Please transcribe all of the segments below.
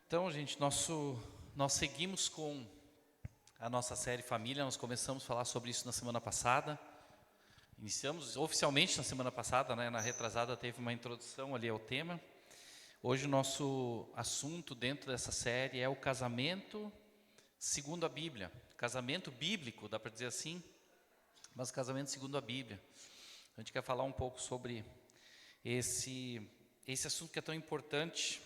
Então, gente, nós seguimos com a nossa série Família. Nós começamos a falar sobre isso na semana passada. Iniciamos oficialmente na semana passada, né? Na retrasada teve uma introdução ali ao tema. Hoje o nosso assunto dentro dessa série é o casamento segundo a Bíblia. Casamento bíblico, dá para dizer assim, mas casamento segundo a Bíblia. A gente quer falar um pouco sobre esse assunto que é tão importante.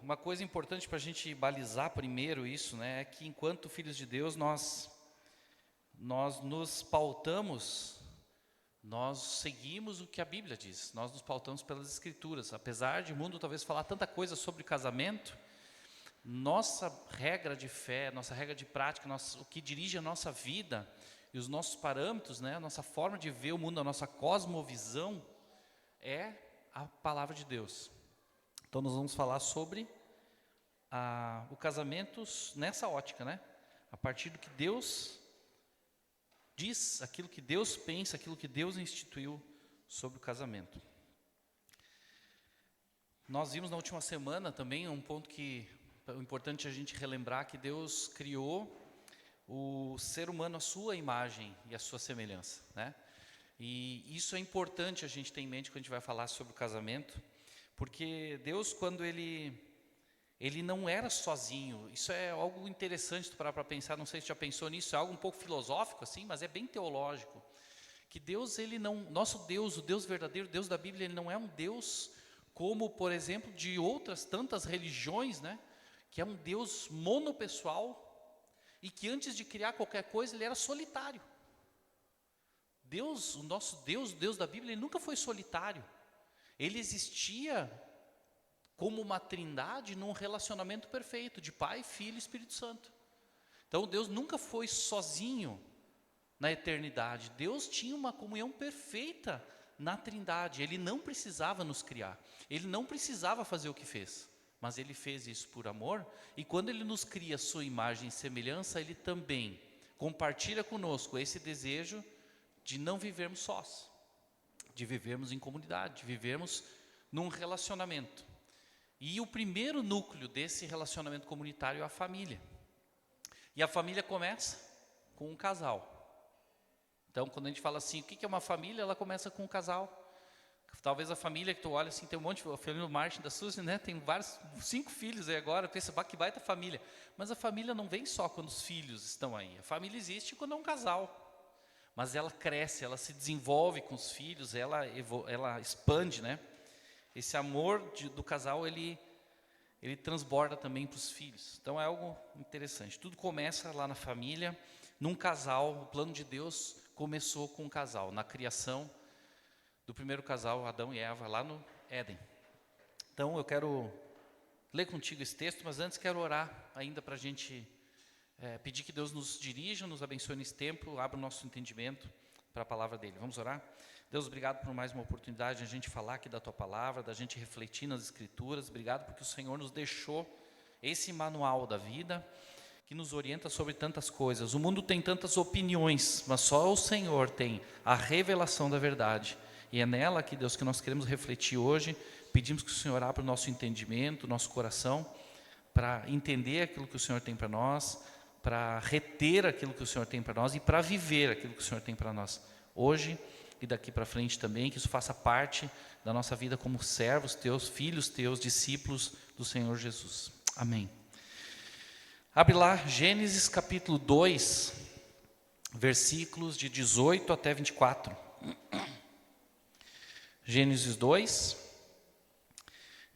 Uma coisa importante para a gente balizar primeiro isso, né, é que enquanto filhos de Deus, nós nos pautamos, nós seguimos o que a Bíblia diz, nós nos pautamos pelas Escrituras. Apesar de o mundo talvez falar tanta coisa sobre casamento, nossa regra de fé, nossa regra de prática, o que dirige a nossa vida e os nossos parâmetros, né, a nossa forma de ver o mundo, a nossa cosmovisão, é a palavra de Deus. Então nós vamos falar sobre o casamento nessa ótica, né? A partir do que Deus diz, aquilo que Deus pensa, aquilo que Deus instituiu sobre o casamento. Nós vimos na última semana também um ponto que é importante a gente relembrar, que Deus criou o ser humano à sua imagem e à sua semelhança, né? E isso é importante a gente ter em mente quando a gente vai falar sobre o casamento. Porque Deus, quando Ele não era sozinho, isso é algo interessante para pensar, não sei se já pensou nisso, é algo um pouco filosófico assim, mas é bem teológico. Que Deus, nosso Deus, o Deus verdadeiro, o Deus da Bíblia, Ele não é um Deus como, por exemplo, de outras tantas religiões, né? Que é um Deus monopessoal e que antes de criar qualquer coisa, Ele era solitário. Deus, o nosso Deus, o Deus da Bíblia, Ele nunca foi solitário. Ele existia como uma trindade num relacionamento perfeito de Pai, Filho e Espírito Santo. Então Deus nunca foi sozinho na eternidade. Deus tinha uma comunhão perfeita na trindade. Ele não precisava nos criar. Ele não precisava fazer o que fez. Mas Ele fez isso por amor. E quando Ele nos cria a sua imagem e semelhança, Ele também compartilha conosco esse desejo de não vivermos sós, de vivermos em comunidade, de vivermos num relacionamento. E o primeiro núcleo desse relacionamento comunitário é a família. E a família começa com um casal. Então, quando a gente fala assim, o que é uma família? Ela começa com um casal. Talvez a família que tu olha assim, tem um monte, a família do Martin, da Suzy, né? Tem 5 filhos aí agora, pensa, que baita família. Mas a família não vem só quando os filhos estão aí. A família existe quando é um casal. Mas ela cresce, ela se desenvolve com os filhos, ela expande, né? Esse amor do casal, ele transborda também para os filhos. Então é algo interessante. Tudo começa lá na família, num casal. O plano de Deus começou com um casal, na criação do primeiro casal, Adão e Eva, lá no Éden. Então eu quero ler contigo esse texto, mas antes quero orar ainda para a gente pedir que Deus nos dirija, nos abençoe nesse tempo, abra o nosso entendimento para a palavra dele. Vamos orar? Deus, obrigado por mais uma oportunidade de a gente falar aqui da tua palavra, da gente refletir nas Escrituras. Obrigado porque o Senhor nos deixou esse manual da vida que nos orienta sobre tantas coisas. O mundo tem tantas opiniões, mas só o Senhor tem a revelação da verdade. E é nela, que Deus, que nós queremos refletir hoje. Pedimos que o Senhor abra o nosso entendimento, nosso coração, para entender aquilo que o Senhor tem para nós, para reter aquilo que o Senhor tem para nós e para viver aquilo que o Senhor tem para nós hoje e daqui para frente também, que isso faça parte da nossa vida como servos teus, filhos teus, discípulos do Senhor Jesus. Amém. Abre lá, Gênesis capítulo 2, versículos de 18 até 24. Gênesis 2,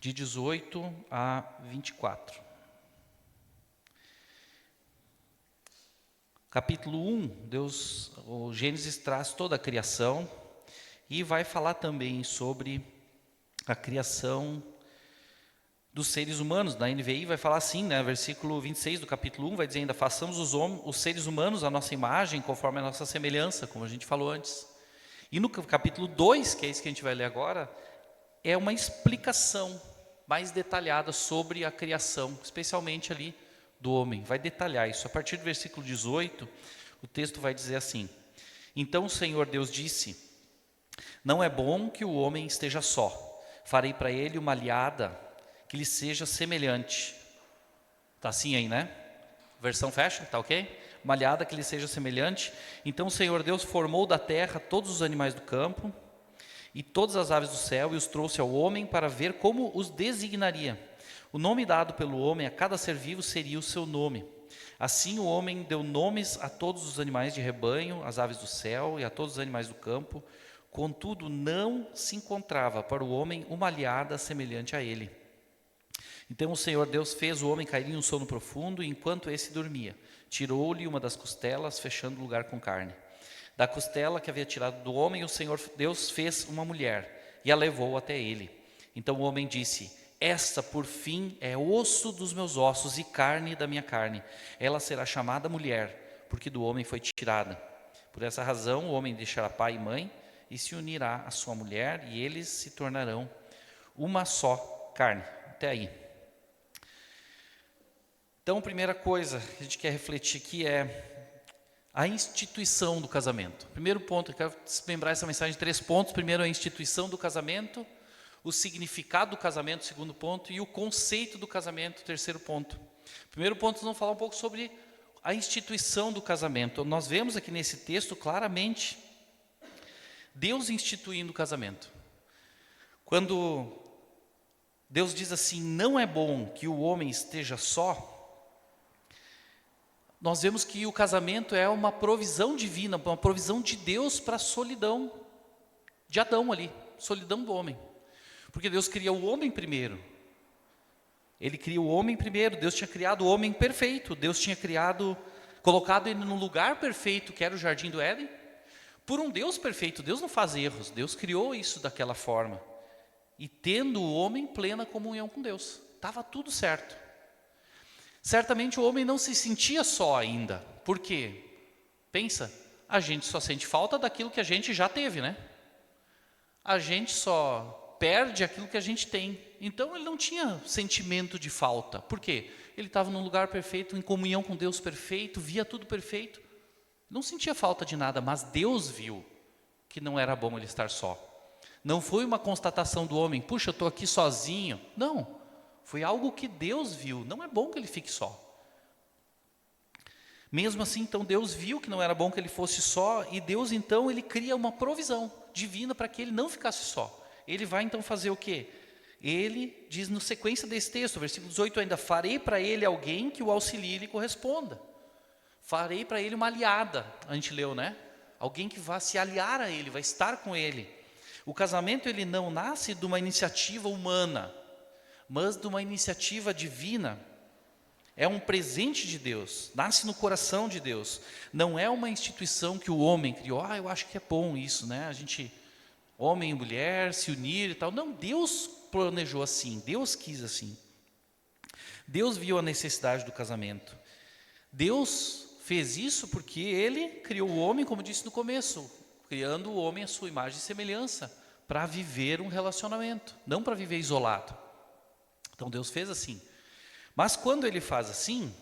de 18 a 24. Capítulo 1, o Gênesis traz toda a criação e vai falar também sobre a criação dos seres humanos. Na NVI vai falar assim, né, versículo 26 do capítulo 1, vai dizer ainda: façamos os seres humanos à nossa imagem, conforme a nossa semelhança, como a gente falou antes. E no capítulo 2, que é isso que a gente vai ler agora, é uma explicação mais detalhada sobre a criação, especialmente ali do homem. Vai detalhar isso. A partir do versículo 18, o texto vai dizer assim: então o Senhor Deus disse: não é bom que o homem esteja só. farei para ele uma alhada que lhe seja semelhante. Está assim aí, né? Versão fecha, tá ok? Uma alhada que lhe seja semelhante. Então o Senhor Deus formou da terra todos os animais do campo e todas as aves do céu, e os trouxe ao homem para ver como os designaria. O nome dado pelo homem a cada ser vivo seria o seu nome. Assim o homem deu nomes a todos os animais de rebanho, às aves do céu e a todos os animais do campo. Contudo, não se encontrava para o homem uma alhada semelhante a ele. Então o Senhor Deus fez o homem cair em um sono profundo, e enquanto esse dormia, tirou-lhe uma das costelas, fechando o lugar com carne. Da costela que havia tirado do homem, o Senhor Deus fez uma mulher e a levou até ele. Então o homem disse: esta, por fim, é osso dos meus ossos e carne da minha carne. Ela será chamada mulher, porque do homem foi tirada. Por essa razão, o homem deixará pai e mãe e se unirá à sua mulher, e eles se tornarão uma só carne. Até aí. Então, a primeira coisa que a gente quer refletir aqui é a instituição do casamento. Primeiro ponto, eu quero lembrar essa mensagem de 3 pontos. Primeiro, a instituição do casamento. O significado do casamento, segundo ponto, e o conceito do casamento, terceiro ponto. Primeiro ponto, nós vamos falar um pouco sobre a instituição do casamento. Nós vemos aqui nesse texto claramente Deus instituindo o casamento. Quando Deus diz assim: não é bom que o homem esteja só, nós vemos que o casamento é uma provisão divina, uma provisão de Deus para a solidão de Adão ali, solidão do homem. Porque Deus cria o homem primeiro. Ele cria o homem primeiro. Deus tinha criado o homem perfeito. Deus tinha colocado ele no lugar perfeito, que era o jardim do Éden, por um Deus perfeito. Deus não faz erros. Deus criou isso daquela forma. E tendo o homem plena comunhão com Deus. Estava tudo certo. Certamente o homem não se sentia só ainda. Por quê? Pensa, a gente só sente falta daquilo que a gente já teve, né? A gente só perde aquilo que a gente tem. Então ele não tinha sentimento de falta. Por quê? Ele estava num lugar perfeito, em comunhão com Deus perfeito, via tudo perfeito. Não sentia falta de nada, mas Deus viu que não era bom ele estar só. Não foi uma constatação do homem: puxa, eu estou aqui sozinho. Não, foi algo que Deus viu. Não é bom que ele fique só. Mesmo assim, então, Deus viu que não era bom que ele fosse só, e Deus, então, ele cria uma provisão divina para que ele não ficasse só. Ele vai, então, fazer o quê? Ele diz na sequência desse texto, versículo 18 ainda: farei para ele alguém que o auxilie e lhe corresponda. Farei para ele uma aliada, a gente leu, né? Alguém que vai se aliar a ele, vai estar com ele. O casamento, ele não nasce de uma iniciativa humana, mas de uma iniciativa divina. É um presente de Deus, nasce no coração de Deus. Não é uma instituição que o homem criou. Eu acho que é bom isso, né? A gente, homem e mulher, se unir e tal. Não, Deus planejou assim, Deus quis assim. Deus viu a necessidade do casamento. Deus fez isso porque Ele criou o homem, como disse no começo, criando o homem à sua imagem e semelhança, para viver um relacionamento, não para viver isolado. Então Deus fez assim. Mas quando Ele faz assim,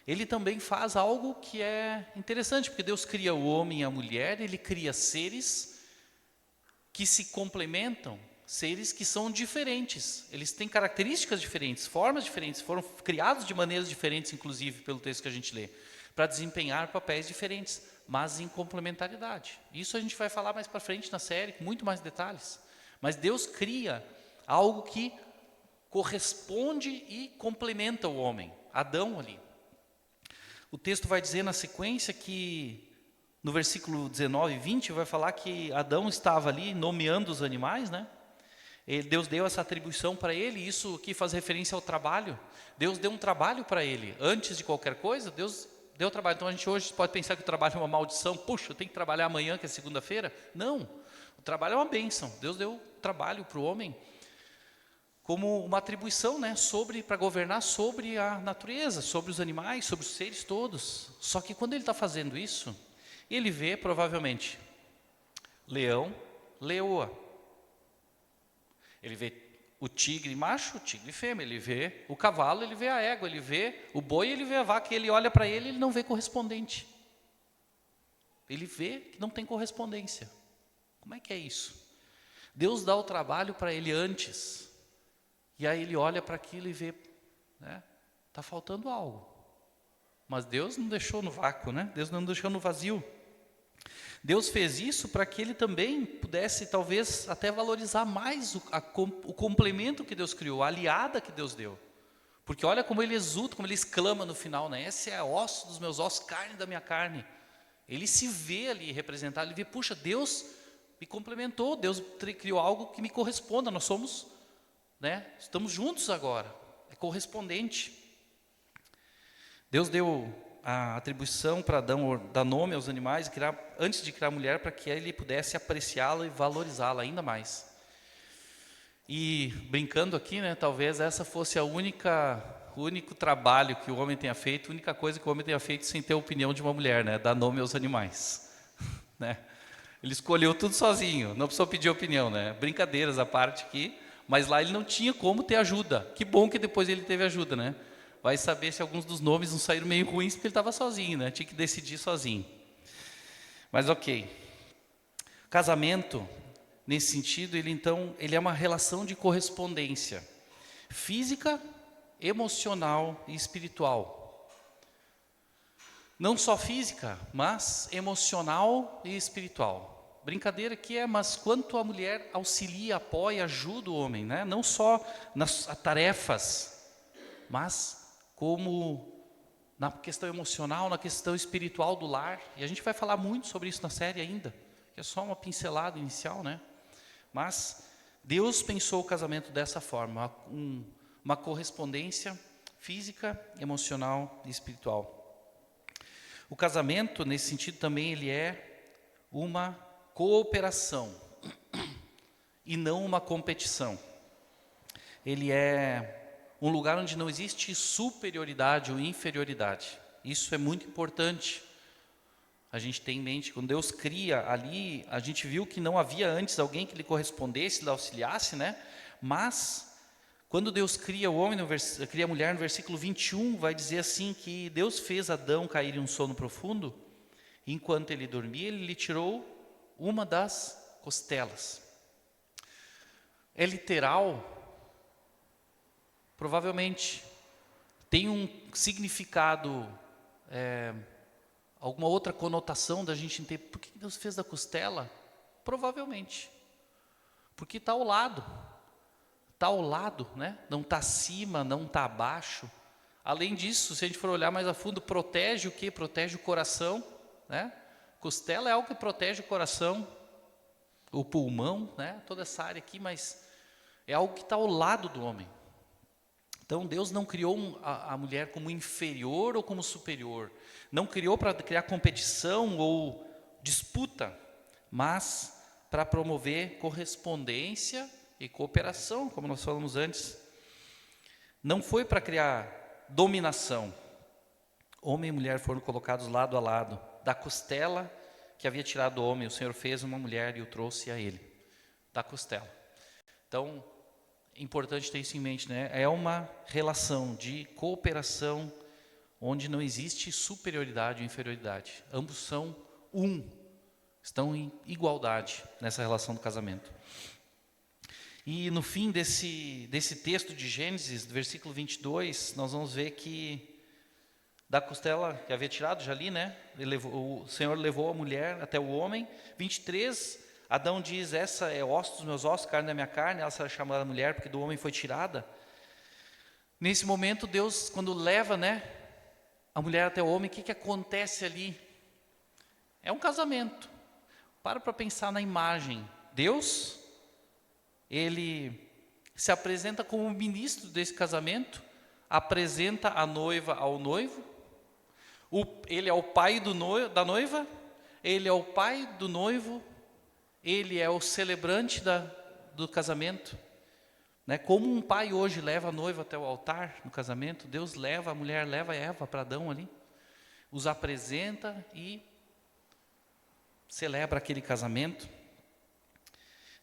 Ele também faz algo que é interessante, porque Deus cria o homem e a mulher, Ele cria seres que se complementam, seres que são diferentes. Eles têm características diferentes, formas diferentes, foram criados de maneiras diferentes, inclusive, pelo texto que a gente lê, para desempenhar papéis diferentes, mas em complementaridade. Isso a gente vai falar mais para frente na série, com muito mais detalhes. Mas Deus cria algo que corresponde e complementa o homem, Adão ali. O texto vai dizer na sequência que, no versículo 19 e 20, vai falar que Adão estava ali nomeando os animais, né? Deus deu essa atribuição para ele, isso aqui faz referência ao trabalho. Deus deu um trabalho para ele, antes de qualquer coisa, Deus deu trabalho. Então a gente hoje pode pensar que o trabalho é uma maldição. Puxa, eu tenho que trabalhar amanhã, que é segunda-feira. Não, o trabalho é uma bênção. Deus deu trabalho para o homem como uma atribuição, né, para governar sobre a natureza, sobre os animais, sobre os seres todos. Só que quando ele está fazendo isso, ele vê provavelmente leão, leoa. Ele vê o tigre macho, o tigre fêmea, ele vê o cavalo, ele vê a égua, ele vê o boi, ele vê a vaca, ele olha para ele não vê correspondente. Ele vê que não tem correspondência. Como é que é isso? Deus dá o trabalho para ele antes. E aí ele olha para aquilo e vê, né? Está faltando algo. Mas Deus não deixou no vácuo, né? Deus não deixou no vazio. Deus fez isso para que ele também pudesse, talvez, até valorizar mais o complemento que Deus criou, a aliada que Deus deu. Porque olha como ele exulta, como ele exclama no final, né? Esse é osso dos meus ossos, carne da minha carne. Ele se vê ali representado, ele vê, puxa, Deus me complementou, Deus criou algo que me corresponda, nós somos, né? Estamos juntos agora, é correspondente. Deus deu a atribuição para Adão dar nome aos animais, antes de criar a mulher, para que ele pudesse apreciá-la e valorizá-la ainda mais. E brincando aqui, né, talvez essa fosse o único trabalho que o homem tenha feito, a única coisa que o homem tenha feito sem ter a opinião de uma mulher, né, dar nome aos animais. Né? Ele escolheu tudo sozinho, não precisou pedir opinião, né? Brincadeiras à parte aqui, mas lá ele não tinha como ter ajuda. Que bom que depois ele teve ajuda, né? Vai saber se alguns dos nomes não saíram meio ruins porque ele estava sozinho, né? Tinha que decidir sozinho. Mas ok. Casamento, nesse sentido, ele é uma relação de correspondência física, emocional e espiritual. Não só física, mas emocional e espiritual. Brincadeira que mas quanto a mulher auxilia, apoia, ajuda o homem, né? Não só nas tarefas, mas como na questão emocional, na questão espiritual do lar. E a gente vai falar muito sobre isso na série ainda, que é só uma pincelada inicial, né? Mas Deus pensou o casamento dessa forma, uma correspondência física, emocional e espiritual. O casamento, nesse sentido, também ele é uma cooperação e não uma competição. Ele é um lugar onde não existe superioridade ou inferioridade. Isso é muito importante. A gente tem em mente, quando Deus cria ali, a gente viu que não havia antes alguém que lhe correspondesse, lhe auxiliasse, né? Mas, quando Deus cria o homem, cria a mulher, no versículo 21, vai dizer assim que Deus fez Adão cair em um sono profundo, e enquanto ele dormia, ele lhe tirou uma das costelas. É literal. Provavelmente tem um significado, alguma outra conotação da gente entender. Por que Deus fez da costela? Provavelmente. Porque está ao lado. Está ao lado, né? Não está acima, não está abaixo. Além disso, se a gente for olhar mais a fundo, protege o quê? Protege o coração, né? Costela é algo que protege o coração, o pulmão, né? Toda essa área aqui, mas é algo que está ao lado do homem. Então, Deus não criou a mulher como inferior ou como superior. Não criou para criar competição ou disputa, mas para promover correspondência e cooperação, como nós falamos antes. Não foi para criar dominação. Homem e mulher foram colocados lado a lado. Da costela que havia tirado o homem, o Senhor fez uma mulher e o trouxe a ele. Da costela. Então, é importante ter isso em mente, né? É uma relação de cooperação onde não existe superioridade ou inferioridade. Ambos são estão em igualdade nessa relação do casamento. E no fim desse texto de Gênesis, do versículo 22, nós vamos ver que da costela que havia tirado, já ali, né? O Senhor levou a mulher até o homem. 23, Adão diz, essa é osso dos meus ossos, carne da minha carne, ela será chamada mulher, porque do homem foi tirada. Nesse momento, Deus, quando leva, né, a mulher até o homem, o que acontece ali? É um casamento. Para pensar na imagem. Deus, ele se apresenta como ministro desse casamento, apresenta a noiva ao noivo, ele é o pai da noiva, ele é o pai do noivo, ele é o celebrante do casamento, né? Como um pai hoje leva a noiva até o altar no casamento, Deus leva a mulher, leva a Eva para Adão ali, os apresenta e celebra aquele casamento.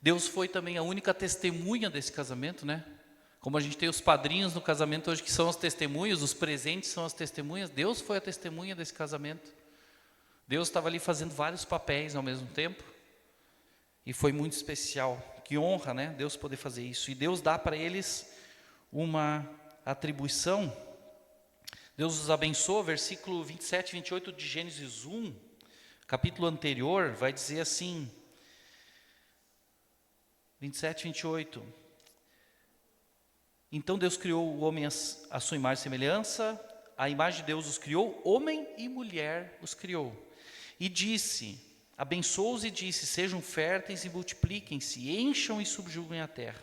Deus foi também a única testemunha desse casamento, né? Como a gente tem os padrinhos no casamento hoje que são as testemunhas, os presentes são as testemunhas, Deus foi a testemunha desse casamento. Deus estava ali fazendo vários papéis ao mesmo tempo. E foi muito especial que Que honra, né? Deus poder fazer isso. E Deus dá para eles uma atribuição. Deus os abençoa, versículo 27 e 28 de Gênesis 1, capítulo anterior, vai dizer assim, 27 e 28. Então Deus criou o homem à sua imagem e semelhança, a imagem de Deus os criou, homem e mulher os criou. E disse, abençoou-os e disse, sejam férteis e multipliquem-se, encham e subjuguem a terra.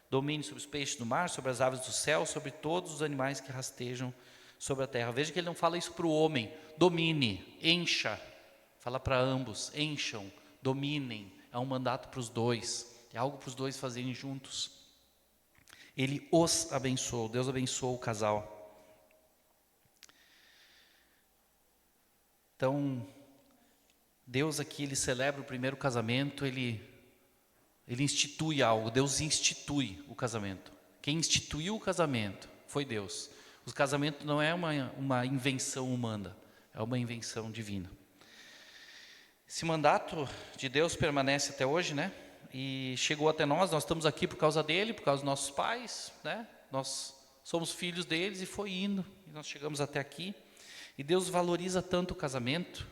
Dominem sobre os peixes do mar, sobre as aves do céu, sobre todos os animais que rastejam sobre a terra. Veja que ele não fala isso para o homem, domine, encha. Fala para ambos, encham, dominem. É um mandato para os dois, é algo para os dois fazerem juntos. Ele os abençoou, Deus abençoou o casal. Então, Deus aqui, ele celebra o primeiro casamento, ele institui algo, Deus institui o casamento. Quem instituiu o casamento foi Deus. O casamento não é uma invenção humana, é uma invenção divina. Esse mandato de Deus permanece até hoje, né? E chegou até nós estamos aqui por causa dele, por causa dos nossos pais, né? Nós somos filhos deles e foi indo, e nós chegamos até aqui. E Deus valoriza tanto o casamento,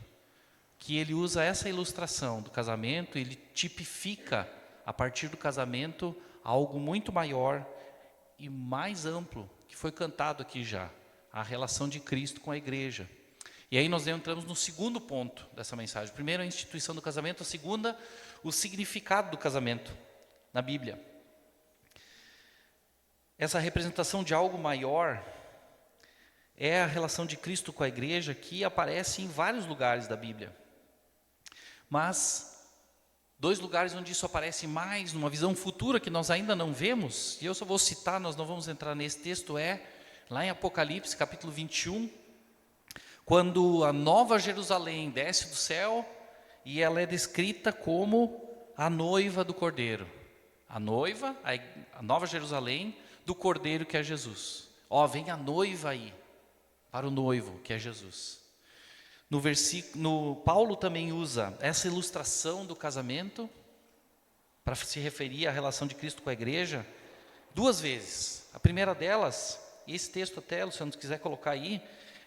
que ele usa essa ilustração do casamento, ele tipifica a partir do casamento algo muito maior e mais amplo, que foi cantado aqui já, a relação de Cristo com a igreja. E aí nós entramos no segundo ponto dessa mensagem. Primeiro, a instituição do casamento. A segunda, o significado do casamento na Bíblia. Essa representação de algo maior é a relação de Cristo com a igreja, que aparece em vários lugares da Bíblia. Mas dois lugares onde isso aparece mais, numa visão futura que nós ainda não vemos, e eu só vou citar, nós não vamos entrar nesse texto, lá em Apocalipse, capítulo 21, quando a Nova Jerusalém desce do céu, e ela é descrita como a noiva do Cordeiro. A noiva, a Nova Jerusalém, do Cordeiro que é Jesus. Vem a noiva aí, para o noivo que é Jesus. Paulo também usa essa ilustração do casamento para se referir à relação de Cristo com a igreja duas vezes. A primeira delas, e esse texto até, Luciano, se quiser colocar aí,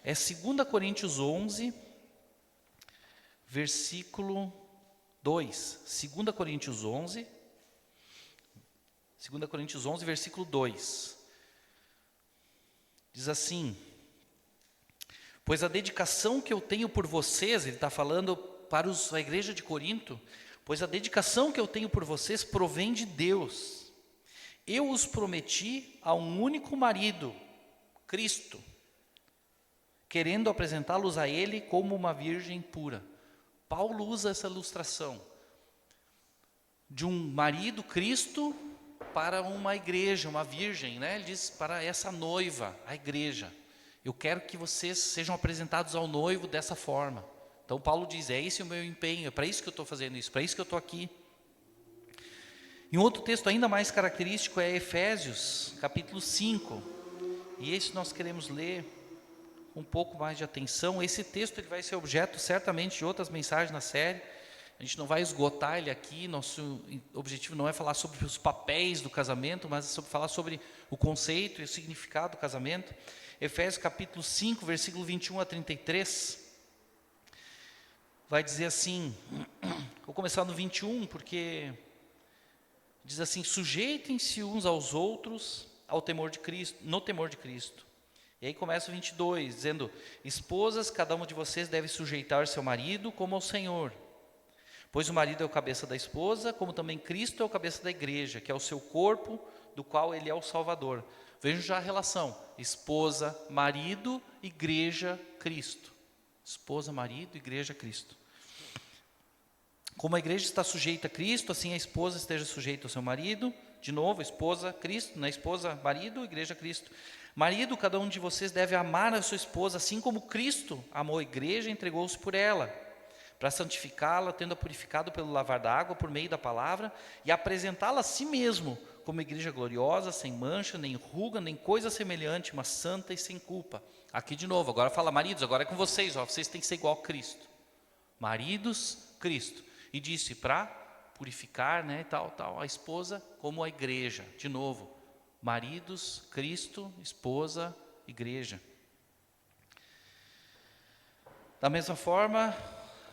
é 2 Coríntios 11, versículo 2. 2 Coríntios 11, versículo 2. Diz assim: pois a dedicação que eu tenho por vocês, ele está falando para a igreja de Corinto, pois a dedicação que eu tenho por vocês provém de Deus. Eu os prometi a um único marido, Cristo, querendo apresentá-los a Ele como uma virgem pura. Paulo usa essa ilustração de um marido, Cristo, para uma igreja, uma virgem, né? Ele diz para essa noiva, a igreja. Eu quero que vocês sejam apresentados ao noivo dessa forma. Então Paulo diz, é esse o meu empenho, é para isso que eu estou fazendo isso, para isso que eu estou aqui. E um outro texto ainda mais característico é Efésios, capítulo 5. E esse nós queremos ler com um pouco mais de atenção. Esse texto ele vai ser objeto certamente de outras mensagens na série. A gente não vai esgotar ele aqui, nosso objetivo não é falar sobre os papéis do casamento, mas é falar sobre o conceito e o significado do casamento. Efésios capítulo 5, versículo 21 a 33, vai dizer assim, vou começar no 21, porque diz assim, sujeitem-se uns aos outros ao temor de Cristo, no temor de Cristo. E aí começa o 22, dizendo, esposas, cada uma de vocês deve sujeitar seu marido como ao Senhor. Pois o marido é o cabeça da esposa, como também Cristo é o cabeça da igreja, que é o seu corpo, do qual ele é o Salvador. Vejam já a relação, esposa, marido, igreja, Cristo. Esposa, marido, igreja, Cristo. Como a igreja está sujeita a Cristo, assim a esposa esteja sujeita ao seu marido. De novo, esposa, Cristo, na esposa, marido, igreja, Cristo. Marido, cada um de vocês deve amar a sua esposa, assim como Cristo amou a igreja e entregou-se por ela, para santificá-la, tendo-a purificado pelo lavar da água, por meio da palavra, e apresentá-la a si mesmo, como igreja gloriosa, sem mancha, nem ruga, nem coisa semelhante, mas santa e sem culpa. Aqui de novo, agora fala maridos, agora é com vocês, vocês têm que ser igual a Cristo. Maridos, Cristo. E disse para purificar, né, e tal. A esposa como a igreja, de novo, maridos, Cristo, esposa, igreja. Da mesma forma,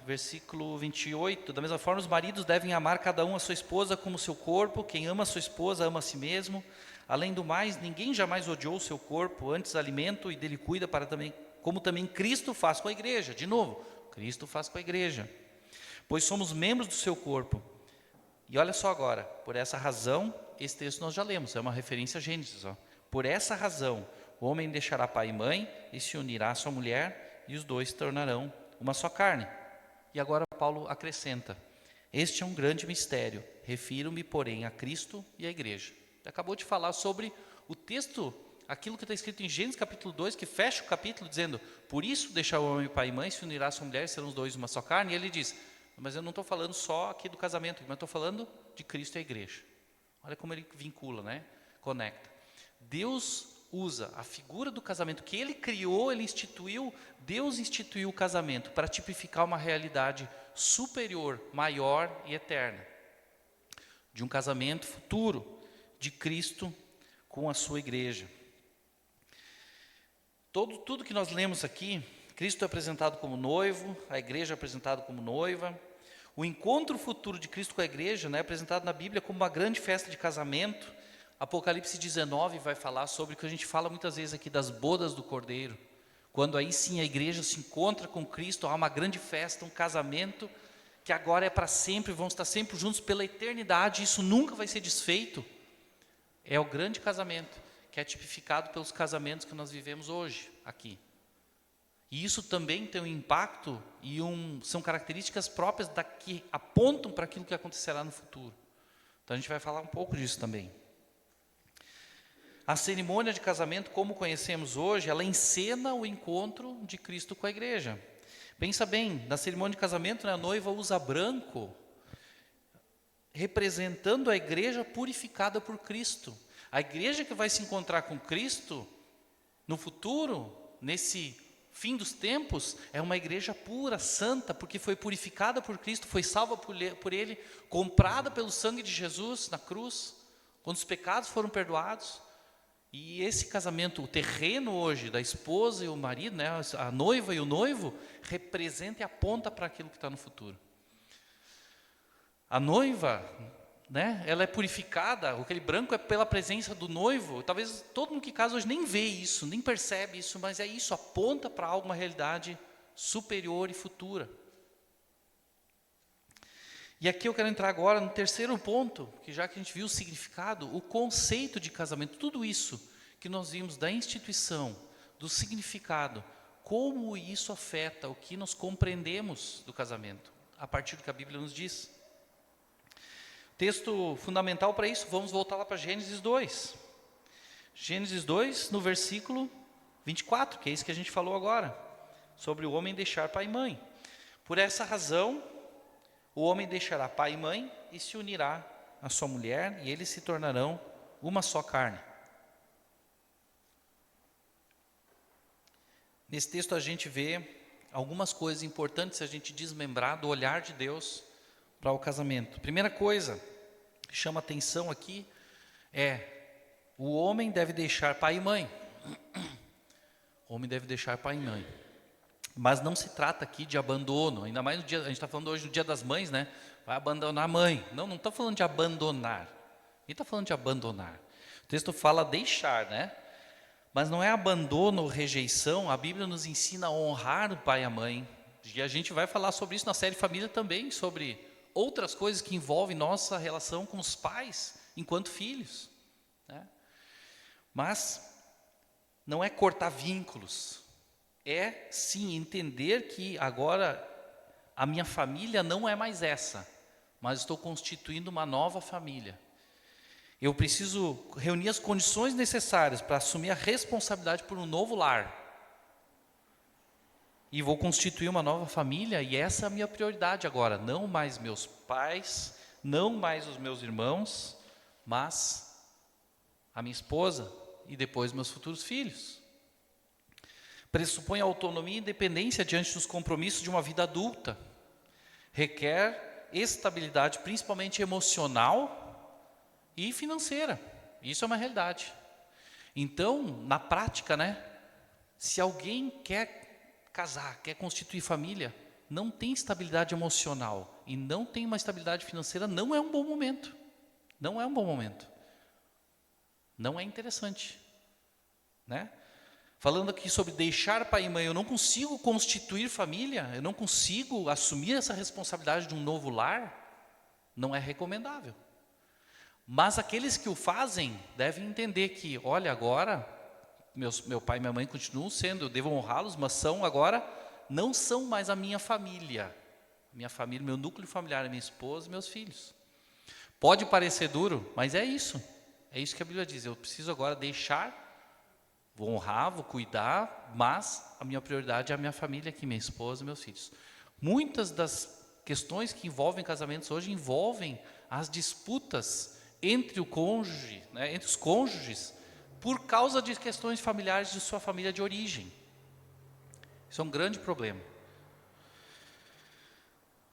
versículo 28, da mesma forma os maridos devem amar cada um a sua esposa como seu corpo. Quem ama a sua esposa ama a si mesmo. Além do mais, ninguém jamais odiou o seu corpo, antes alimenta e dele cuida, como também Cristo faz com a igreja. De novo, Cristo faz com a igreja. Pois somos membros do seu corpo. E olha só agora, por essa razão, esse texto nós já lemos, é uma referência a Gênesis. Por essa razão, o homem deixará pai e mãe e se unirá à sua mulher, e os dois se tornarão uma só carne. E agora Paulo acrescenta: este é um grande mistério, refiro-me, porém, a Cristo e à igreja. Ele acabou de falar sobre o texto, aquilo que está escrito em Gênesis capítulo 2, que fecha o capítulo dizendo: por isso deixar o homem pai e mãe, se unirá à sua mulher, e serão os dois uma só carne. E ele diz: mas eu não estou falando só aqui do casamento, mas estou falando de Cristo e a igreja. Olha como ele vincula, né? Conecta. Deus usa a figura do casamento que ele criou, ele instituiu. Deus instituiu o casamento para tipificar uma realidade superior, maior e eterna, de um casamento futuro de Cristo com a sua igreja. Tudo que nós lemos aqui, Cristo é apresentado como noivo, a igreja é apresentada como noiva. O encontro futuro de Cristo com a igreja, né, é apresentado na Bíblia como uma grande festa de casamento. Apocalipse 19 vai falar sobre o que a gente fala muitas vezes aqui, das bodas do Cordeiro. Quando aí sim a igreja se encontra com Cristo, há uma grande festa, um casamento que agora é para sempre, vão estar sempre juntos pela eternidade, isso nunca vai ser desfeito. É o grande casamento, que é tipificado pelos casamentos que nós vivemos hoje, aqui. E isso também tem um impacto e são características próprias que apontam para aquilo que acontecerá no futuro. Então a gente vai falar um pouco disso também. A cerimônia de casamento, como conhecemos hoje, ela encena o encontro de Cristo com a igreja. Pensa bem, na cerimônia de casamento, né, a noiva usa branco, representando a igreja purificada por Cristo. A igreja que vai se encontrar com Cristo no futuro, nesse fim dos tempos, é uma igreja pura, santa, porque foi purificada por Cristo, foi salva por Ele, comprada pelo sangue de Jesus na cruz, quando os pecados foram perdoados. E esse casamento, o terreno hoje da esposa e o marido, né, a noiva e o noivo, representa e aponta para aquilo que está no futuro. A noiva, né, ela é purificada, aquele branco é pela presença do noivo. Talvez todo mundo que casa hoje nem vê isso, nem percebe isso, mas é isso, aponta para alguma realidade superior e futura. E aqui eu quero entrar agora no terceiro ponto, que já que a gente viu o significado, o conceito de casamento, tudo isso que nós vimos da instituição, do significado, como isso afeta o que nós compreendemos do casamento, a partir do que a Bíblia nos diz. Texto fundamental para isso, vamos voltar lá para Gênesis 2. Gênesis 2, no versículo 24, que é isso que a gente falou agora, sobre o homem deixar pai e mãe. Por essa razão, o homem deixará pai e mãe e se unirá à sua mulher, e eles se tornarão uma só carne. Nesse texto a gente vê algumas coisas importantes se a gente desmembrar do olhar de Deus para o casamento. Primeira coisa que chama atenção aqui é: o homem deve deixar pai e mãe. O homem deve deixar pai e mãe. Mas não se trata aqui de abandono, ainda mais no dia, a gente está falando hoje no Dia das Mães, né? Vai abandonar a mãe. Não está falando de abandonar. Ninguém está falando de abandonar. O texto fala deixar, né? Mas não é abandono ou rejeição. A Bíblia nos ensina a honrar o pai e a mãe. E a gente vai falar sobre isso na série Família também, sobre outras coisas que envolvem nossa relação com os pais enquanto filhos, né? Mas não é cortar vínculos. É sim entender que agora a minha família não é mais essa, mas estou constituindo uma nova família. Eu preciso reunir as condições necessárias para assumir a responsabilidade por um novo lar. E vou constituir uma nova família, e essa é a minha prioridade agora. Não mais meus pais, não mais os meus irmãos, mas a minha esposa e depois meus futuros filhos. Pressupõe autonomia e independência diante dos compromissos de uma vida adulta. Requer estabilidade, principalmente emocional e financeira. Isso é uma realidade. Então, na prática, né, se alguém quer casar, quer constituir família, não tem estabilidade emocional e não tem uma estabilidade financeira, não é um bom momento. Não é um bom momento. Não é interessante, né? Falando aqui sobre deixar pai e mãe, eu não consigo constituir família, eu não consigo assumir essa responsabilidade de um novo lar, não é recomendável. Mas aqueles que o fazem devem entender que, olha, agora, meu pai e minha mãe continuam sendo, eu devo honrá-los, mas não são mais a minha família. Minha família, meu núcleo familiar é minha esposa e meus filhos. Pode parecer duro, mas é isso que a Bíblia diz, eu preciso agora deixar. Vou honrar, vou cuidar, mas a minha prioridade é a minha família aqui, minha esposa e meus filhos. Muitas das questões que envolvem casamentos hoje envolvem as disputas entre o cônjuge, né, entre os cônjuges, por causa de questões familiares de sua família de origem. Isso é um grande problema.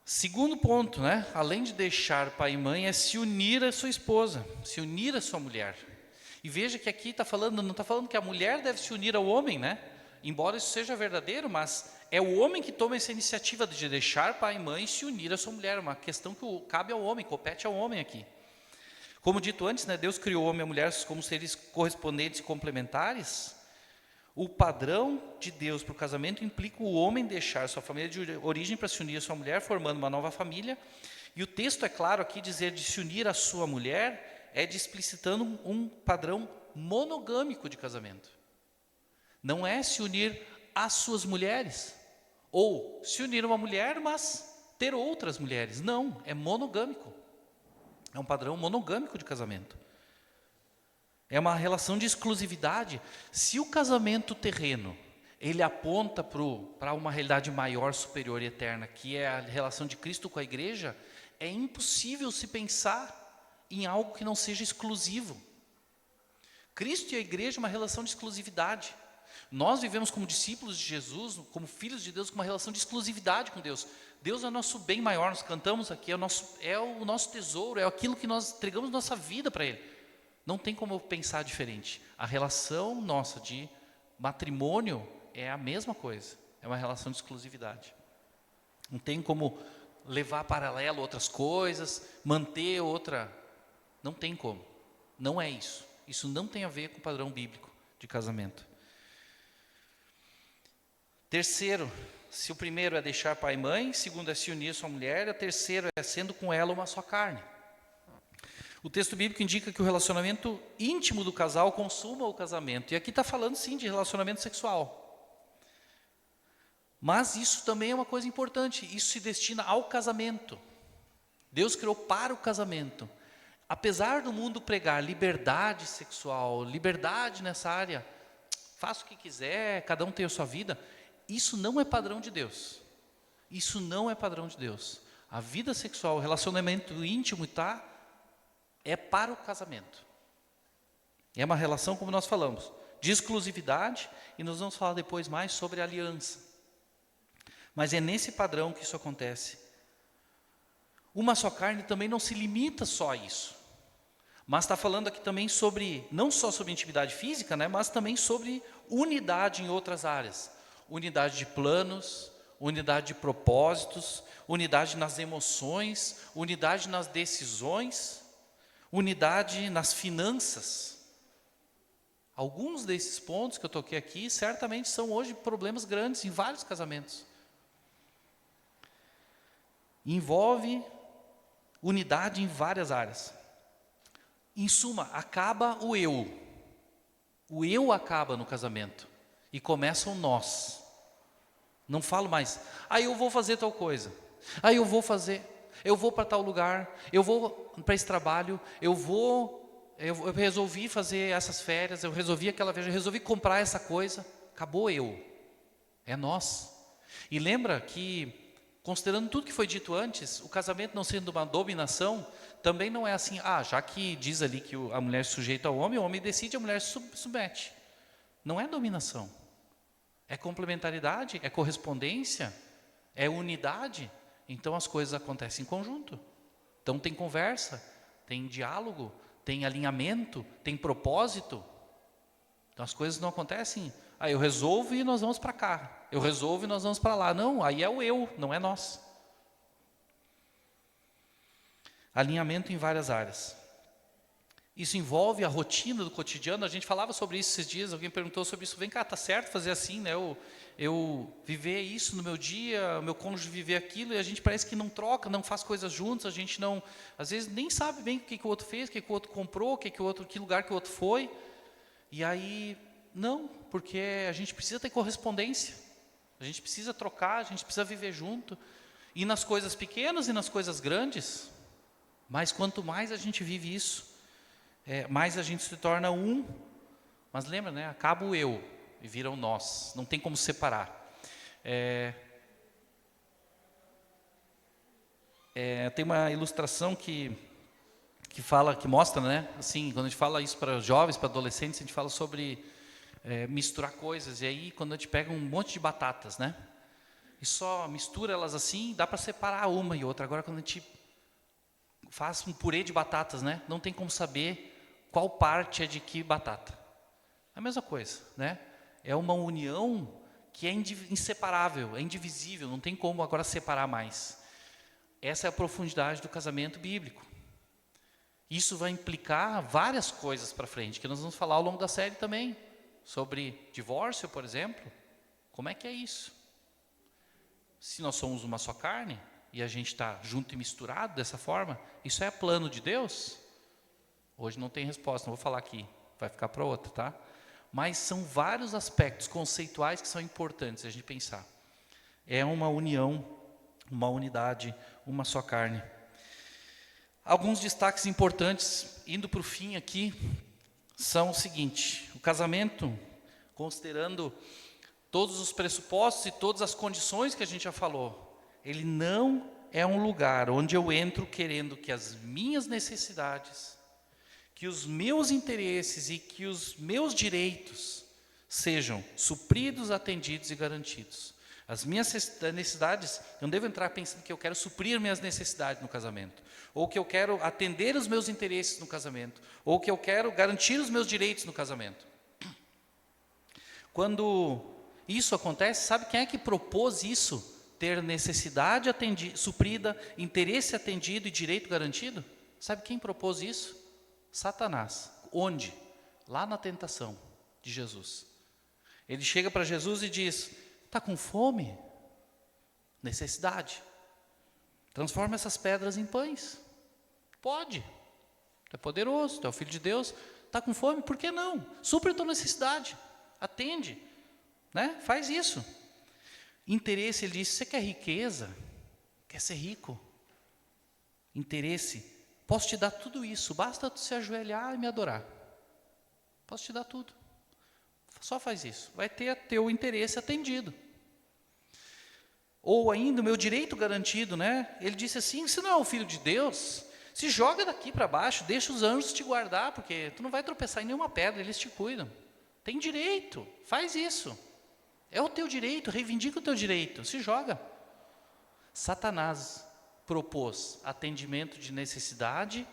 Segundo ponto, né, além de deixar pai e mãe, é se unir à sua esposa, se unir à sua mulher. E veja que aqui não está falando que a mulher deve se unir ao homem, né? Embora isso seja verdadeiro, mas é o homem que toma essa iniciativa de deixar pai e mãe e se unir à sua mulher. Uma questão que cabe ao homem, compete ao homem aqui. Como dito antes, né, Deus criou o homem e a mulher como seres correspondentes e complementares. O padrão de Deus para o casamento implica o homem deixar sua família de origem para se unir à sua mulher, formando uma nova família. E o texto é claro aqui, dizer de se unir à sua mulher é de explicitando um padrão monogâmico de casamento. Não é se unir às suas mulheres, ou se unir a uma mulher, mas ter outras mulheres. Não, é monogâmico. É um padrão monogâmico de casamento. É uma relação de exclusividade. Se o casamento terreno, ele aponta para uma realidade maior, superior e eterna, que é a relação de Cristo com a igreja, é impossível se pensar em algo que não seja exclusivo. Cristo e a igreja é uma relação de exclusividade. Nós vivemos como discípulos de Jesus, como filhos de Deus, com uma relação de exclusividade com Deus. Deus é o nosso bem maior, nós cantamos aqui, é o nosso tesouro, é aquilo que nós entregamos nossa vida para Ele. Não tem como pensar diferente. A relação nossa de matrimônio é a mesma coisa, é uma relação de exclusividade. Não tem como levar paralelo outras coisas, manter outra. Não tem como. Não é isso. Isso não tem a ver com o padrão bíblico de casamento. Terceiro, se o primeiro é deixar pai e mãe, segundo é se unir à sua mulher, o terceiro é sendo com ela uma só carne. O texto bíblico indica que o relacionamento íntimo do casal consuma o casamento. E aqui está falando sim de relacionamento sexual. Mas isso também é uma coisa importante. Isso se destina ao casamento. Deus criou para o casamento. Apesar do mundo pregar liberdade sexual, liberdade nessa área, faça o que quiser, cada um tem a sua vida, isso não é padrão de Deus. Isso não é padrão de Deus. A vida sexual, o relacionamento íntimo é para o casamento. É uma relação, como nós falamos, de exclusividade, e nós vamos falar depois mais sobre aliança. Mas é nesse padrão que isso acontece. Uma só carne também não se limita só a isso. Mas está falando aqui também sobre, não só sobre intimidade física, né, mas também sobre unidade em outras áreas. Unidade de planos, unidade de propósitos, unidade nas emoções, unidade nas decisões, unidade nas finanças. Alguns desses pontos que eu toquei aqui, certamente são hoje problemas grandes em vários casamentos. Envolve unidade em várias áreas. Em suma, acaba o eu. O eu acaba no casamento. E começa o nós. Não falo mais, eu vou fazer tal coisa. Eu vou para tal lugar, eu vou para esse trabalho, eu resolvi fazer essas férias, eu resolvi aquela viagem, eu resolvi comprar essa coisa. Acabou eu. É nós. E lembra que, considerando tudo que foi dito antes, o casamento não sendo uma dominação, também não é assim, já que diz ali que a mulher se sujeita ao homem, o homem decide, a mulher se submete. Não é dominação. É complementaridade, é correspondência, é unidade, então as coisas acontecem em conjunto. Então tem conversa, tem diálogo, tem alinhamento, tem propósito. Então as coisas não acontecem, eu resolvo e nós vamos para cá, eu resolvo e nós vamos para lá. Não, aí é o eu, não é nós. Alinhamento em várias áreas. Isso envolve a rotina do cotidiano. A gente falava sobre isso esses dias, alguém perguntou sobre isso. Vem cá, tá certo fazer assim, né? Eu viver isso no meu dia, o meu cônjuge viver aquilo, e a gente parece que não troca, não faz coisas juntos, a gente não, às vezes nem sabe bem o que o outro fez, o que o outro comprou, que lugar que o outro foi. E aí, não, porque a gente precisa ter correspondência, a gente precisa trocar, a gente precisa viver junto, e nas coisas pequenas e nas coisas grandes. Mas quanto mais a gente vive isso, mais a gente se torna um. Mas lembra, né? Acaba o eu e vira o nós. Não tem como separar. Tem uma ilustração que fala, que mostra, né? Assim, quando a gente fala isso para jovens, para adolescentes, a gente fala sobre misturar coisas. E aí, quando a gente pega um monte de batatas, né? E só mistura elas assim, dá para separar uma e outra. Agora, quando a gente faz um purê de batatas, né? Não tem como saber qual parte é de que batata. É a mesma coisa, né? É uma união que é inseparável, é indivisível, não tem como agora separar mais. Essa é a profundidade do casamento bíblico. Isso vai implicar várias coisas para frente, que nós vamos falar ao longo da série também, sobre divórcio, por exemplo. Como é que é isso? Se nós somos uma só carne, e a gente está junto e misturado dessa forma, isso é plano de Deus? Hoje não tem resposta, não vou falar aqui, vai ficar para outra, tá? Mas são vários aspectos conceituais que são importantes a gente pensar. É uma união, uma unidade, uma só carne. Alguns destaques importantes, indo para o fim aqui, são o seguinte: o casamento, considerando todos os pressupostos e todas as condições que a gente já falou, ele não é um lugar onde eu entro querendo que as minhas necessidades, que os meus interesses e que os meus direitos sejam supridos, atendidos e garantidos. As minhas necessidades, eu não devo entrar pensando que eu quero suprir minhas necessidades no casamento, ou que eu quero atender os meus interesses no casamento, ou que eu quero garantir os meus direitos no casamento. Quando isso acontece, sabe quem é que propôs isso? Ter necessidade suprida, interesse atendido e direito garantido? Sabe quem propôs isso? Satanás. Onde? Lá na tentação de Jesus. Ele chega para Jesus e diz: está com fome? Necessidade. Transforma essas pedras em pães. Pode. Tu é poderoso, tu é o Filho de Deus. Está com fome? Por que não? Supre a tua necessidade. Atende. Né? Faz isso. Interesse, ele diz: você quer riqueza? Quer ser rico? Interesse: posso te dar tudo isso, basta tu se ajoelhar e me adorar. Posso te dar tudo. Só faz isso, vai ter teu interesse atendido. Ou ainda o meu direito garantido, né? Ele disse assim: se não é o Filho de Deus, se joga daqui para baixo, deixa os anjos te guardar, porque tu não vai tropeçar em nenhuma pedra, eles te cuidam. Tem direito, faz isso. É o teu direito, reivindica o teu direito, se joga. Satanás propôs atendimento de necessidade,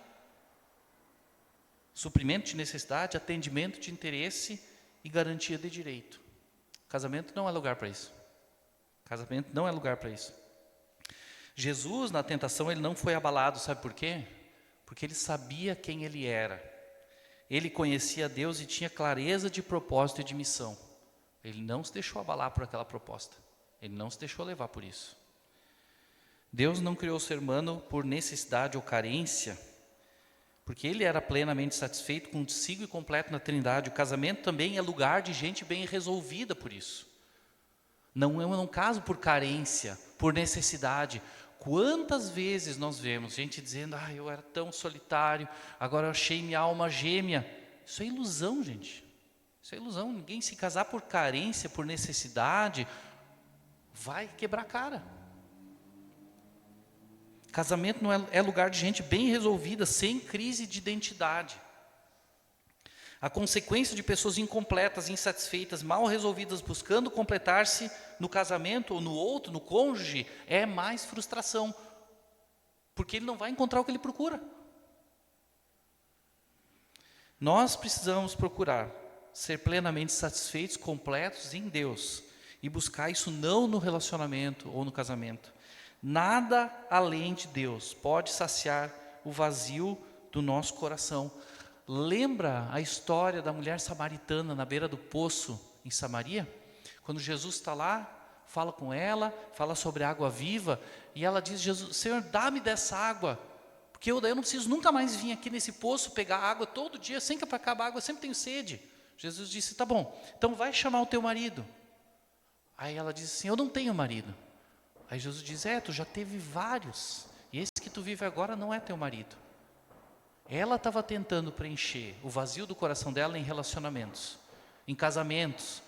suprimento de necessidade, atendimento de interesse e garantia de direito. Casamento não é lugar para isso. Casamento não é lugar para isso. Jesus, na tentação, ele não foi abalado, sabe por quê? Porque ele sabia quem ele era. Ele conhecia Deus e tinha clareza de propósito e de missão. Ele não se deixou abalar por aquela proposta. Ele não se deixou levar por isso. Deus não criou o ser humano por necessidade ou carência, porque ele era plenamente satisfeito, consigo e completo na Trindade. O casamento também é lugar de gente bem resolvida por isso. Não é um caso por carência, por necessidade. Quantas vezes nós vemos gente dizendo: eu era tão solitário, agora eu achei minha alma gêmea. Isso é ilusão, gente. Isso é ilusão. Ninguém se casar por carência, por necessidade, vai quebrar a cara. Casamento não é lugar de gente bem resolvida, sem crise de identidade. A consequência de pessoas incompletas, insatisfeitas, mal resolvidas, buscando completar-se no casamento ou no outro, no cônjuge, é mais frustração. Porque ele não vai encontrar o que ele procura. Nós precisamos procurar ser plenamente satisfeitos, completos em Deus. E buscar isso não no relacionamento ou no casamento. Nada além de Deus pode saciar o vazio do nosso coração. Lembra a história da mulher samaritana na beira do poço em Samaria? Quando Jesus está lá, fala com ela, fala sobre a água viva, e ela diz: Jesus, Senhor, dá-me dessa água, porque eu não preciso nunca mais vir aqui nesse poço pegar água todo dia, sempre que acabar a água, eu sempre tenho sede. Jesus disse: tá bom, então vai chamar o teu marido. Aí ela diz assim: eu não tenho marido. Aí Jesus diz: tu já teve vários, e esse que tu vive agora não é teu marido. Ela estava tentando preencher o vazio do coração dela em relacionamentos, em casamentos,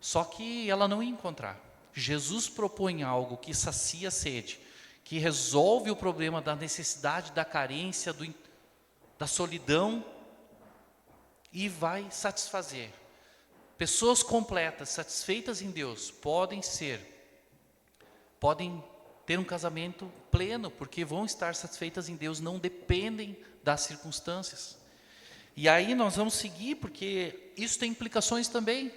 só que ela não ia encontrar. Jesus propõe algo que sacia a sede, que resolve o problema da necessidade, da carência, da solidão, e vai satisfazer. Pessoas completas, satisfeitas em Deus, podem ter um casamento pleno, porque vão estar satisfeitas em Deus, não dependem das circunstâncias. E aí nós vamos seguir, porque isso tem implicações também.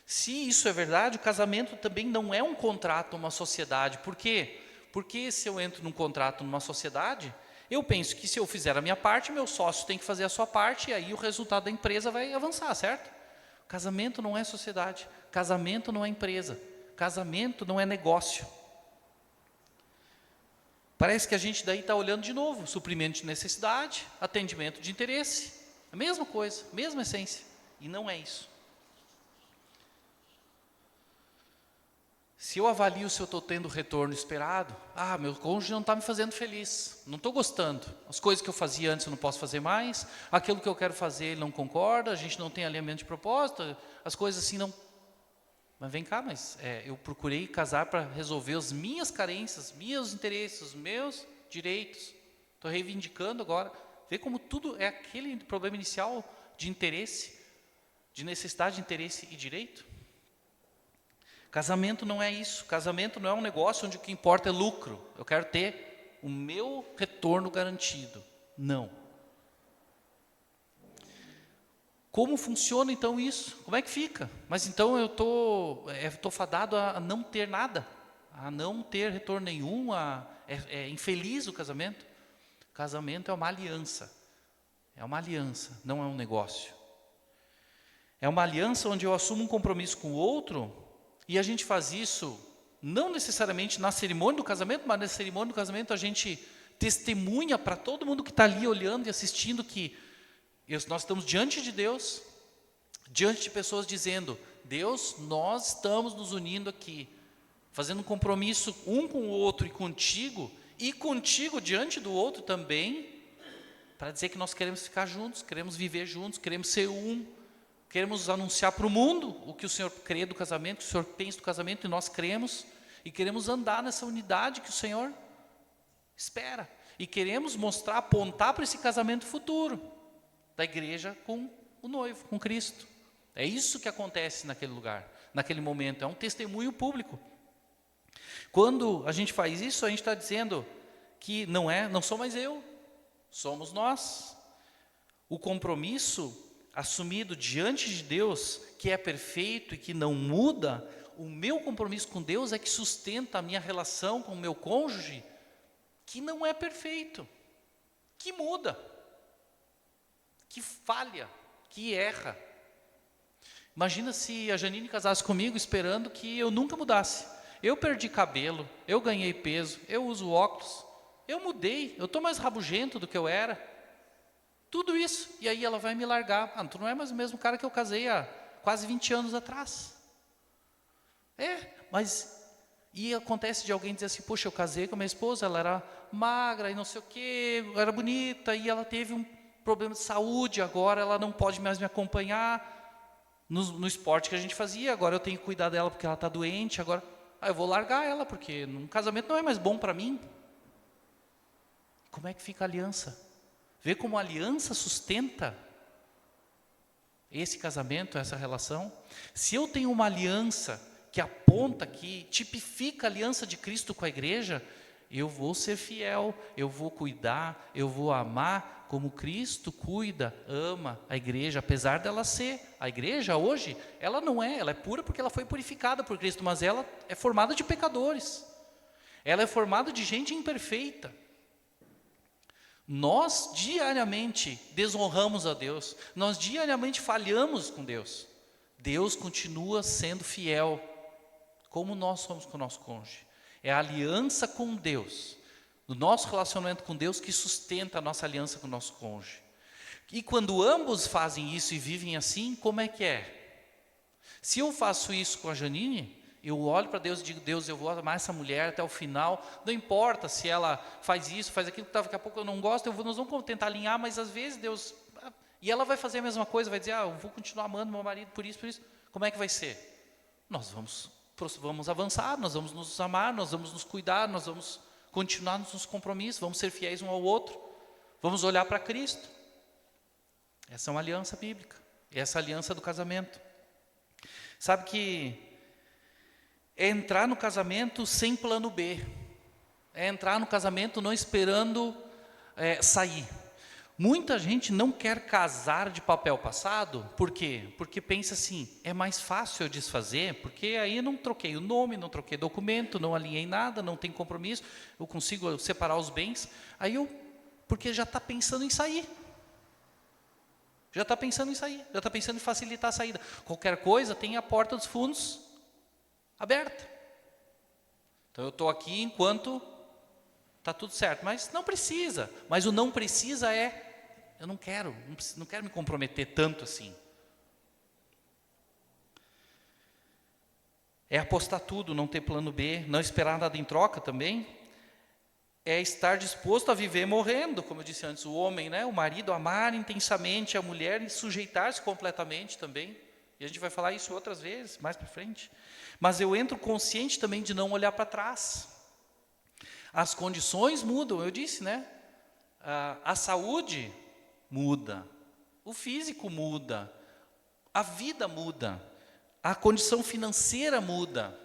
Se isso é verdade, o casamento também não é um contrato, uma sociedade. Por quê? Porque se eu entro num contrato, numa sociedade, eu penso que se eu fizer a minha parte, meu sócio tem que fazer a sua parte, e aí o resultado da empresa vai avançar, certo? Casamento não é sociedade, casamento não é empresa, casamento não é negócio. Parece que a gente daí está olhando de novo, suprimento de necessidade, atendimento de interesse, a mesma coisa, mesma essência, e não é isso. Se eu avalio se eu estou tendo o retorno esperado, meu cônjuge não está me fazendo feliz, não estou gostando, as coisas que eu fazia antes eu não posso fazer mais, aquilo que eu quero fazer ele não concorda, a gente não tem alinhamento de propósito, as coisas assim não... Mas vem cá, eu procurei casar para resolver as minhas carências, meus interesses, os meus direitos. Estou reivindicando agora. Vê como tudo é aquele problema inicial de interesse, de necessidade de interesse e direito. Casamento não é isso. Casamento não é um negócio onde o que importa é lucro. Eu quero ter o meu retorno garantido. Não. Como funciona então isso? Como é que fica? Mas então eu estou fadado a não ter nada, a não ter retorno nenhum, é infeliz o casamento. Casamento é uma aliança, não é um negócio. É uma aliança onde eu assumo um compromisso com o outro, e a gente faz isso não necessariamente na cerimônia do casamento, mas na cerimônia do casamento a gente testemunha para todo mundo que está ali olhando e assistindo que nós estamos diante de Deus, diante de pessoas dizendo: Deus, nós estamos nos unindo aqui, fazendo um compromisso um com o outro e contigo diante do outro também, para dizer que nós queremos ficar juntos, queremos viver juntos, queremos ser um, queremos anunciar para o mundo o que o Senhor crê do casamento, o que o Senhor pensa do casamento, e nós cremos, e queremos andar nessa unidade que o Senhor espera, e queremos mostrar, apontar para esse casamento futuro, da igreja com o noivo, com Cristo. É isso que acontece naquele lugar, naquele momento, é um testemunho público. Quando a gente faz isso, a gente está dizendo que não sou mais eu, somos nós. O compromisso assumido diante de Deus, que é perfeito e que não muda, o meu compromisso com Deus é que sustenta a minha relação com o meu cônjuge, que não é perfeito, que muda, que falha, que erra. Imagina se a Janine casasse comigo esperando que eu nunca mudasse. Eu perdi cabelo, eu ganhei peso, eu uso óculos, eu mudei, eu estou mais rabugento do que eu era. Tudo isso, e aí ela vai me largar. Tu não é mais o mesmo cara que eu casei há quase 20 anos atrás. E acontece de alguém dizer assim: poxa, eu casei com a minha esposa, ela era magra e não sei o quê, era bonita, e ela teve um problema de saúde, agora ela não pode mais me acompanhar no esporte que a gente fazia, agora eu tenho que cuidar dela porque ela está doente, agora eu vou largar ela, porque um casamento não é mais bom para mim. Como é que fica a aliança? Vê como a aliança sustenta esse casamento, essa relação. Se eu tenho uma aliança que aponta, que tipifica a aliança de Cristo com a igreja, eu vou ser fiel, eu vou cuidar, eu vou amar como Cristo cuida, ama a igreja, apesar dela ser. A igreja hoje, ela não é, ela é pura porque ela foi purificada por Cristo, mas ela é formada de pecadores. Ela é formada de gente imperfeita. Nós diariamente desonramos a Deus, nós diariamente falhamos com Deus. Deus continua sendo fiel, como nós somos com o nosso cônjuge. É a aliança com Deus, o nosso relacionamento com Deus que sustenta a nossa aliança com o nosso cônjuge. E quando ambos fazem isso e vivem assim, como é que é? Se eu faço isso com a Janine, eu olho para Deus e digo, Deus, eu vou amar essa mulher até o final, não importa se ela faz isso, faz aquilo, daqui a pouco eu não gosto, nós vamos tentar alinhar, mas às vezes Deus... E ela vai fazer a mesma coisa, vai dizer, eu vou continuar amando meu marido por isso. Como é que vai ser? Nós vamos avançar, nós vamos nos amar, nós vamos nos cuidar, nós vamos continuar nos compromissos, vamos ser fiéis um ao outro, vamos olhar para Cristo. Essa é uma aliança bíblica, essa é a aliança do casamento. Sabe que é entrar no casamento sem plano B, é entrar no casamento não esperando sair. Muita gente não quer casar de papel passado, por quê? Porque pensa assim, é mais fácil eu desfazer, porque aí eu não troquei o nome, não troquei documento, não alinhei nada, não tem compromisso, eu consigo separar os bens, porque já está pensando em sair. Já está pensando em sair, já está pensando em facilitar a saída. Qualquer coisa tem a porta dos fundos aberta. Então eu estou aqui enquanto está tudo certo, mas não precisa. Mas o não precisa eu não quero me comprometer tanto assim. É apostar tudo, não ter plano B, não esperar nada em troca também. É estar disposto a viver morrendo, como eu disse antes, o homem, o marido amar intensamente a mulher e sujeitar-se completamente também. E a gente vai falar isso outras vezes, mais para frente. Mas eu entro consciente também de não olhar para trás. As condições mudam, eu disse, a saúde muda, o físico muda, a vida muda, a condição financeira muda.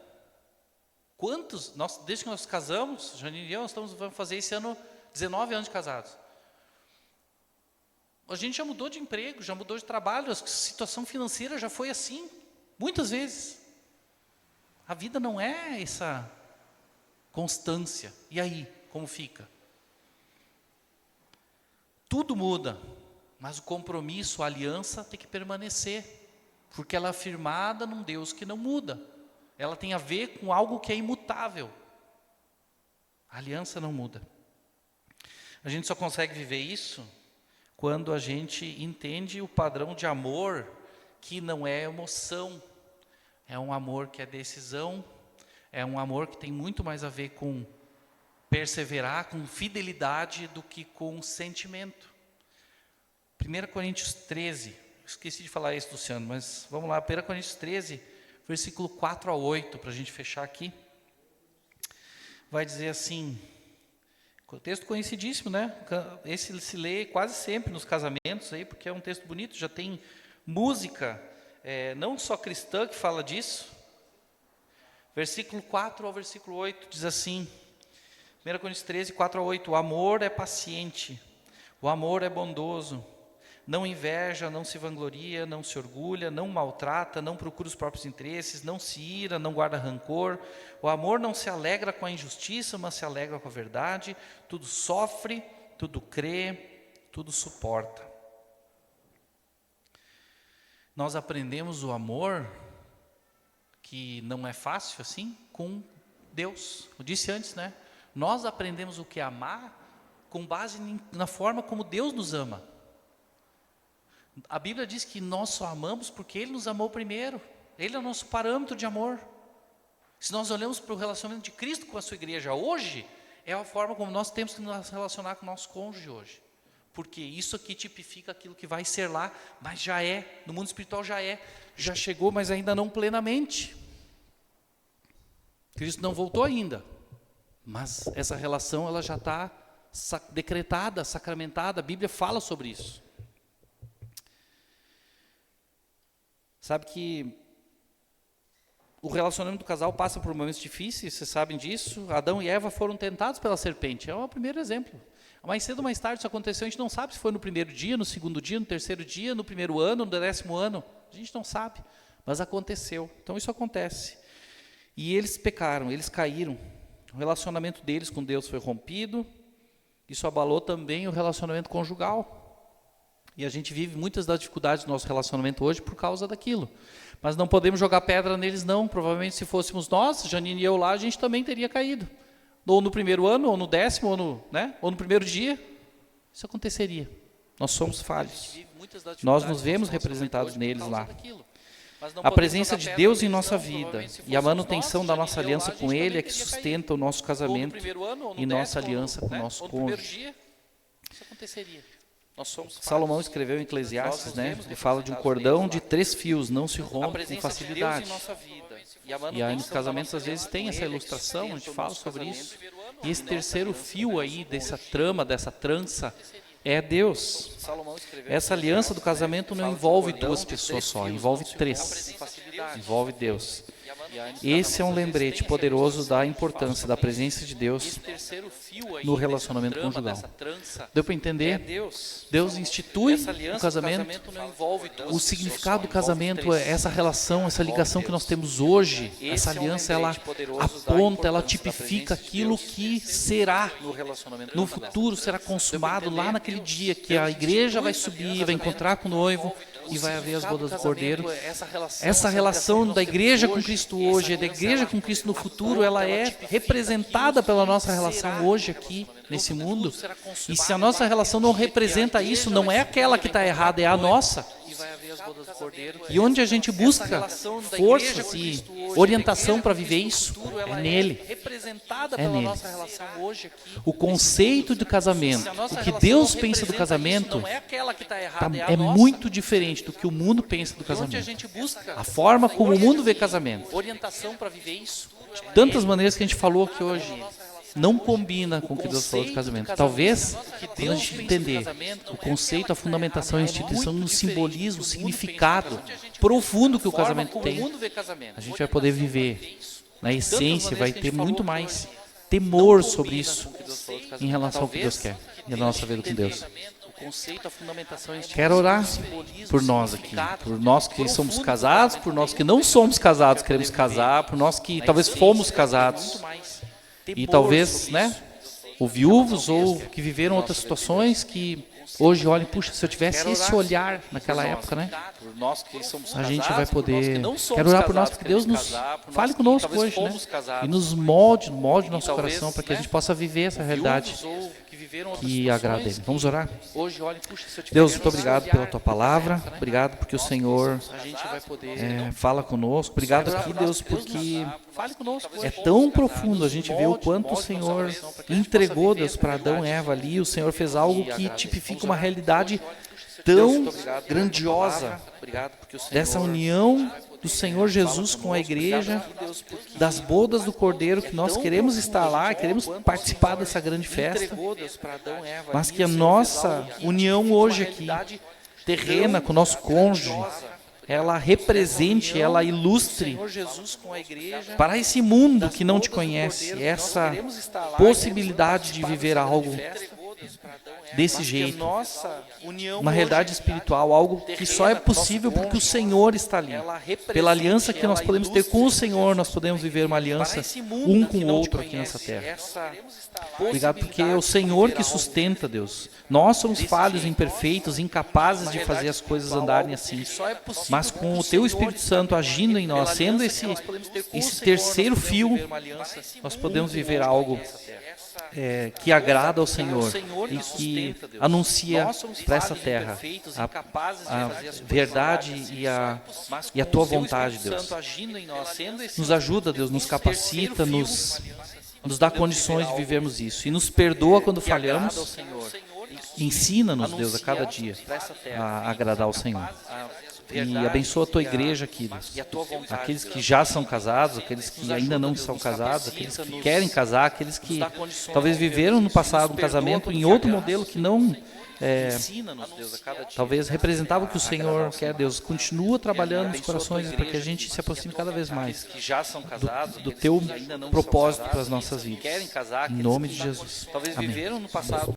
Desde que nós casamos, Janine e eu, vamos fazer esse ano 19 anos de casados. A gente já mudou de emprego, já mudou de trabalho, a situação financeira já foi assim, muitas vezes. A vida não é essa constância. E aí, como fica? Tudo muda, mas o compromisso, a aliança tem que permanecer, porque ela é firmada num Deus que não muda. Ela tem a ver com algo que é imutável. A aliança não muda. A gente só consegue viver isso quando a gente entende o padrão de amor que não é emoção, é um amor que é decisão, é um amor que tem muito mais a ver com perseverar, com fidelidade, do que com sentimento. 1 Coríntios 13, esqueci de falar isso, Luciano, mas vamos lá, 1 Coríntios 13, versículo 4 a 8, para a gente fechar aqui. Vai dizer assim, texto conhecidíssimo, Esse se lê quase sempre nos casamentos, porque é um texto bonito, já tem música, não só cristã que fala disso. Versículo 4 ao versículo 8 diz assim, 1 Coríntios 13, 4 a 8, o amor é paciente, o amor é bondoso, não inveja, não se vangloria, não se orgulha, não maltrata, não procura os próprios interesses, não se ira, não guarda rancor. O amor não se alegra com a injustiça, mas se alegra com a verdade. Tudo sofre, tudo crê, tudo suporta. Nós aprendemos o amor, que não é fácil assim, com Deus. Eu disse antes, Nós aprendemos o que é amar com base na forma como Deus nos ama. A Bíblia diz que nós só amamos porque Ele nos amou primeiro. Ele é o nosso parâmetro de amor. Se nós olhamos para o relacionamento de Cristo com a sua igreja hoje, é a forma como nós temos que nos relacionar com o nosso cônjuge hoje. Porque isso aqui tipifica aquilo que vai ser lá, mas já é, no mundo espiritual já chegou, mas ainda não plenamente. Cristo não voltou ainda, mas essa relação ela já está decretada, sacramentada, a Bíblia fala sobre isso. Sabe que o relacionamento do casal passa por momentos difíceis, vocês sabem disso. Adão e Eva foram tentados pela serpente, é o primeiro exemplo. Mais cedo ou mais tarde isso aconteceu, a gente não sabe se foi no primeiro dia, no segundo dia, no terceiro dia, no primeiro ano, no 10º ano. A gente não sabe, mas aconteceu. Então isso acontece. E eles pecaram, eles caíram. O relacionamento deles com Deus foi rompido. Isso abalou também o relacionamento conjugal. E a gente vive muitas das dificuldades do nosso relacionamento hoje por causa daquilo. Mas não podemos jogar pedra neles não. Provavelmente se fôssemos nós, Janine e eu lá, a gente também teria caído. Ou no primeiro ano, ou no 10º, ou no primeiro dia. Isso aconteceria. Nós somos falhos. Nós nos vemos representados neles lá. A presença de Deus em nossa vida e a manutenção da nossa aliança com Ele é que sustenta o nosso casamento e nossa aliança com o nosso cônjuge. Isso aconteceria. Salomão escreveu em Eclesiastes, ele fala de um cordão de 3 fios, não se rompe com facilidade. E aí nos casamentos às vezes tem essa ilustração, a gente fala sobre isso. E esse terceiro fio aí, dessa trama, dessa trança, é Deus. Essa aliança do casamento não envolve 2 pessoas só, envolve 3. Envolve Deus. Esse é um lembrete poderoso da importância da presença de Deus no relacionamento conjugal. Deu para entender? Deus institui o casamento. O significado do casamento é essa relação, essa ligação que nós temos hoje. Essa aliança, ela aponta, ela tipifica aquilo que será no futuro, será consumado lá naquele dia que a igreja vai subir, vai encontrar com o noivo e vai haver as bodas do Cordeiro. Essa relação da igreja com Cristo hoje, da igreja com Cristo no futuro, ela é representada pela nossa relação hoje aqui, nesse mundo. E se a nossa relação não representa isso, não é aquela que está errada, é a nossa. E onde a gente busca forças e orientação para viver isso, é nele. É nele. O conceito do casamento, o que Deus pensa do casamento, é muito diferente do que o mundo pensa do casamento. A forma como o mundo vê casamento. De tantas maneiras que a gente falou aqui hoje, não combina com o que Deus falou de casamento. Talvez, quando a gente entender o conceito, a fundamentação, a instituição, no simbolismo, o significado profundo que o casamento tem, a gente vai poder viver na essência, vai ter muito mais temor sobre isso em relação ao que Deus quer e a nossa vida com Deus. Quero orar por nós aqui, por nós que somos casados, por nós que não somos casados, queremos casar, por nós que talvez fomos casados e talvez, ou viúvos ou que viveram outras situações que hoje olhem, puxa, se eu tivesse esse olhar naquela época, a gente vai poder. Quero orar por nós, porque Deus nos fale conosco hoje, e nos molde o nosso coração para que a gente possa viver essa realidade que agrada a Ele. Vamos orar? Deus, muito obrigado pela Tua palavra, obrigado porque o Senhor fala conosco, obrigado aqui, Deus, porque é tão profundo a gente ver o quanto o Senhor entregou, Deus, para Adão e Eva ali, o Senhor fez algo que tipifica uma realidade tão grandiosa dessa união do Senhor Jesus com a igreja, das bodas do Cordeiro, que nós queremos estar lá, queremos participar dessa grande festa, mas que a nossa união hoje aqui, terrena com o nosso cônjuge, ela represente, ela ilustre para esse mundo que não te conhece, essa possibilidade de viver algo desse jeito, uma realidade espiritual, algo que só é possível porque o Senhor está ali. Pela aliança que nós podemos ter com o Senhor, nós podemos viver uma aliança um com o outro aqui nessa terra. Obrigado porque é o Senhor que sustenta, Deus. Nós somos falhos, imperfeitos, incapazes de fazer as coisas andarem assim. Mas com o Teu Espírito Santo agindo em nós, sendo esse terceiro fio, nós podemos viver algo que agrada ao Senhor e que anuncia para essa terra a verdade e a Tua vontade, Deus. Nos ajuda, Deus, nos capacita, nos dá condições de vivermos isso. E nos perdoa quando falhamos. Ensina-nos, Deus, a cada dia a agradar ao Senhor. E abençoa a tua igreja aqui, Deus. Aqueles que já são casados, aqueles que ainda não são casados, aqueles que querem casar, aqueles que talvez viveram no passado um casamento em outro modelo que não talvez representava o que o Senhor quer, Deus. Continua trabalhando nos corações para que a gente se aproxime cada vez mais do teu propósito para as nossas vidas. Em nome de Jesus. Amém.